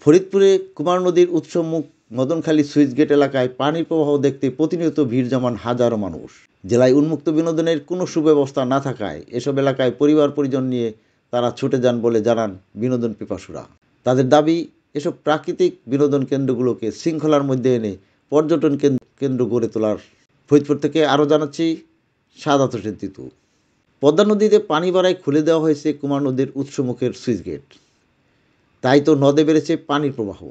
ফরিদপুরে কুমার নদীর উৎসমুখ Madankhali switch gate এলাকায় পানির প্রবাহ দেখতে প্রতিনিয়ত ভিড় জমান হাজারো মানুষ। জেলায় উন্মুক্ত বিনোদনের কোনো সুব্যবস্থা না থাকায় এসব এলাকায় পরিবার পরিজন নিয়ে তারা ছুটে যান বলে জানান বিনোদন পিপাসুরা। তাদের দাবি, এসব প্রাকৃতিক বিনোদন কেন্দ্রগুলোকে শৃঙ্খলার মধ্যে এনে পর্যটন কেন্দ্র গড়ে তোলার। ফরিদপুর থেকে আরও জানাচ্ছি সাদাত হোসেন তিতু। পদ্মা নদীতে পানি বাড়ায় খুলে দেওয়া হয়েছে কুমার নদীর উৎসমুখের সুইচ গেট। তাই তো নদে বেড়েছে পানির প্রবাহ।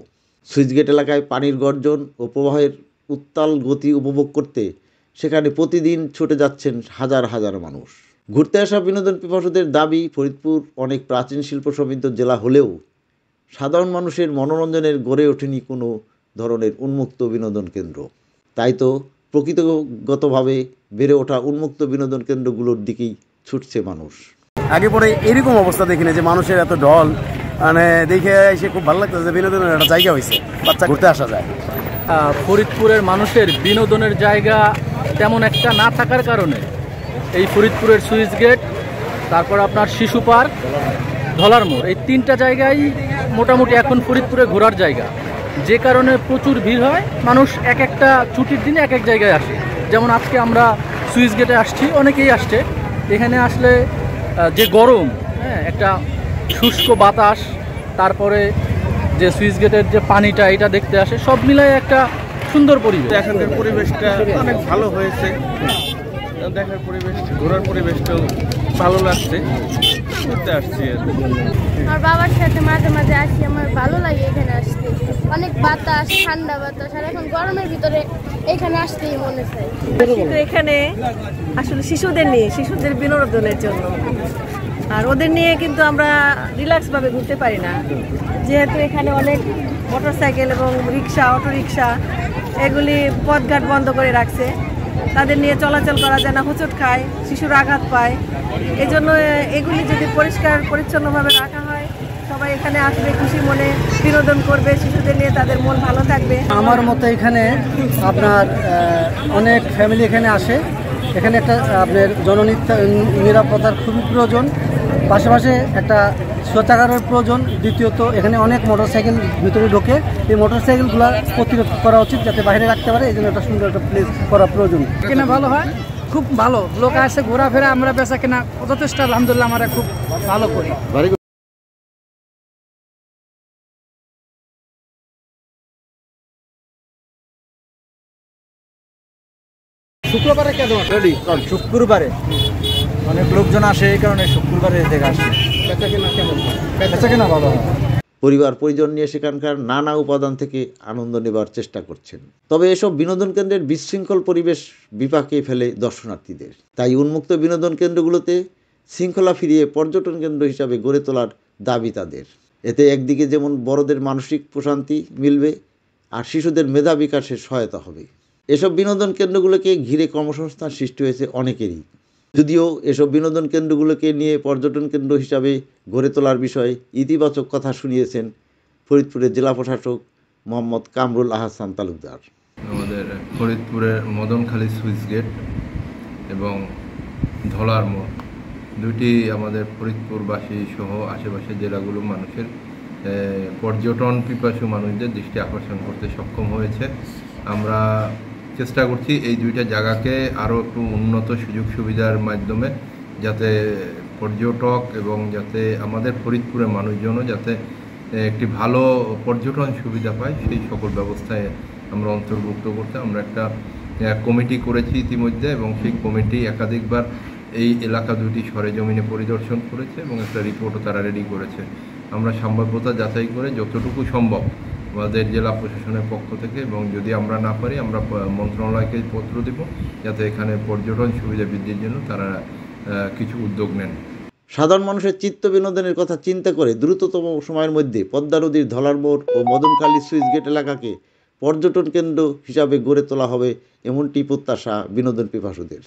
সুইচ গেট এলাকায় পানির গর্জন ও প্রবাহের উত্তাল গতি উপভোগ করতে সেখানে প্রতিদিন ছুটে যাচ্ছেন হাজার হাজার মানুষ। ঘুরতে আসা বিনোদন পিপাসুদের দাবি, ফরিদপুর অনেক প্রাচীন শিল্প সমৃদ্ধ জেলা হলেও সাধারণ মানুষের মনোরঞ্জনের গড়ে ওঠেনি কোনো ধরনের উন্মুক্ত বিনোদন কেন্দ্র। তাই তো প্রকৃতিগতভাবে বেড়ে ওঠা উন্মুক্ত বিনোদন কেন্দ্রগুলোর দিকেই ছুটছে মানুষ। আগে পরে এরকম অবস্থা দেখিনি যে মানুষের এত ঢল, মানে দেখে এসে খুব ভালো লাগতো যে বিনোদনের একটা জায়গা হয়েছে, বাচ্চা ঘুরতে আসা যায়। ফরিদপুরের মানুষের বিনোদনের জায়গা তেমন একটা না থাকার কারণে এই ফরিদপুরের সুইচ গেট, তারপর আপনার শিশু পার্ক, ধলার মোড়, এই তিনটা জায়গায় মোটামুটি এখন ফরিদপুরে ঘোরার জায়গা, যে কারণে প্রচুর ভিড় হয়। মানুষ এক একটা ছুটির দিনে এক এক জায়গায় আসে। যেমন আজকে আমরা সুইচ গেটে আসছি, অনেকেই আসছে। এখানে আসলে যে গরম, একটা শুষ্ক বাতাস, তারপরে যে সুইচ গেটের যে পানিটা, এটা দেখতে আসে, সব মিলায় একটা সুন্দর পরিবেশ। এখানকার পরিবেশটা অনেক ভালো হয়েছে, দেখার পরিবেশ, ঘোরার পরিবেশটাও ভালো লাগছে, ঘুরতে আসছি। আমার বাবার সাথে মাঝে মাঝে আসি, আমার ভালো লাগে এখানে আসতে। অনেক বাতাস, ঠান্ডা বাতাস, আর এখন গরমের ভিতরে এখানে আসতেই মনে চায়। এখানে আসলে শিশুদের বিনোদনের জন্য, আর ওদের নিয়ে কিন্তু আমরা রিল্যাক্স ভাবে ঘুরতে পারি না, যেহেতু এখানে অনেক মোটরসাইকেল এবং রিক্সা, অটো রিক্সা এগুলি পথঘাট বন্ধ করে রাখছে। তাদের নিয়ে চলাচল করা যায় না, হোঁচট খায়, শিশুর আঘাত পায়। এই জন্য এগুলি যদি পরিষ্কার পরিচ্ছন্নভাবে রাখা হয়, সবাই এখানে আসবে, খুশি মনে বিনোদন করবে, শিশুদের নিয়ে তাদের মন ভালো থাকবে। আমার মতে এখানে আপনার অনেক ফ্যামিলি এখানে আসে। এখানে একটা আপনার নিরাপত্তার খুবই প্রয়োজন, পাশাপাশি একটা শৌচাগারের প্রয়োজন। দ্বিতীয়ত এখানে অনেক মোটরসাইকেল ভিতরে ঢোকে, এই মোটরসাইকেলগুলো প্রতিরোধ করা উচিত, যাতে বাইরে রাখতে পারে। এই জন্য একটা সুন্দর একটা প্লেস করা প্রয়োজন। কেনা ভালো হয়, খুব ভালো লোক আসে, ঘোরাফেরা, আমরা বেচা কেনা যথেষ্ট আলহামদুলিল্লাহ আমরা খুব ভালো করি। শুক্রবারে কেন রেডি? কারণ শুক্রবারে অনেক লোকজন আসে, এই কারণে শুক্রবারে দেখে আসে। বেচা কেনা কেমন? বেচা কেনা ভালো হয়। পরিবার পরিজন নিয়ে সেখানকার নানা উপাদান থেকে আনন্দ নেবার চেষ্টা করছেন। তবে এসব বিনোদন কেন্দ্রের বিশৃঙ্খল পরিবেশ বিপাকে ফেলে দর্শনার্থীদের। তাই উন্মুক্ত বিনোদন কেন্দ্রগুলোতে শৃঙ্খলা ফিরিয়ে পর্যটন কেন্দ্র হিসাবে গড়ে তোলার দাবি তাদের। এতে একদিকে যেমন বড়দের মানসিক প্রশান্তি মিলবে, আর শিশুদের মেধা বিকাশের সহায়তা হবে। এসব বিনোদন কেন্দ্রগুলোকে ঘিরে কর্মসংস্থান সৃষ্টি হয়েছে অনেকেরই। যদিও এসব বিনোদন কেন্দ্রগুলোকে নিয়ে পর্যটন কেন্দ্র হিসাবে গড়ে তোলার বিষয়ে ইতিবাচক কথা শুনিয়েছেন ফরিদপুরের জেলা প্রশাসক মোহাম্মদ কামরুল আহসান তালুকদার। আমাদের ফরিদপুরের মদনখালী সুইচ গেট এবং ধলার মোড় দুটি আমাদের ফরিদপুরবাসী সহ আশেপাশের জেলাগুলো মানুষের পর্যটন পিপাসু মানুষদের দৃষ্টি আকর্ষণ করতে সক্ষম হয়েছে। আমরা চেষ্টা করছি এই দুইটা জায়গাকে আরও একটু উন্নত সুযোগ সুবিধার মাধ্যমে, যাতে পর্যটক এবং যাতে আমাদের ফরিদপুরের মানুষজনও যাতে একটি ভালো পর্যটন সুবিধা পায়, সেই সকল ব্যবস্থায় আমরা অন্তর্ভুক্ত করতে আমরা একটা কমিটি করেছি ইতিমধ্যে, এবং সেই কমিটি একাধিকবার এই এলাকা দুটি সরেজমিনে পরিদর্শন করেছে এবং একটা রিপোর্টও তারা রেডি করেছে। আমরা সম্ভাব্যতা যাচাই করে যতটুকু সম্ভব আমাদের জেলা প্রশাসনের পক্ষ থেকে, এবং যদি আমরা না পারি আমরা মন্ত্রণালয়কে পত্র দেব, যাতে এখানে পর্যটন সুবিধা বৃদ্ধির জন্য তারা কিছু উদ্যোগ নেন। সাধারণ মানুষের চিত্ত বিনোদনের কথা চিন্তা করে দ্রুততম সময়ের মধ্যে পদ্মা নদীর ধলার মোড় ও মদনখালী সুইচ গেট এলাকাকে পর্যটন কেন্দ্র হিসাবে গড়ে তোলা হবে, এমনটি প্রত্যাশা বিনোদন পিপাসুদের।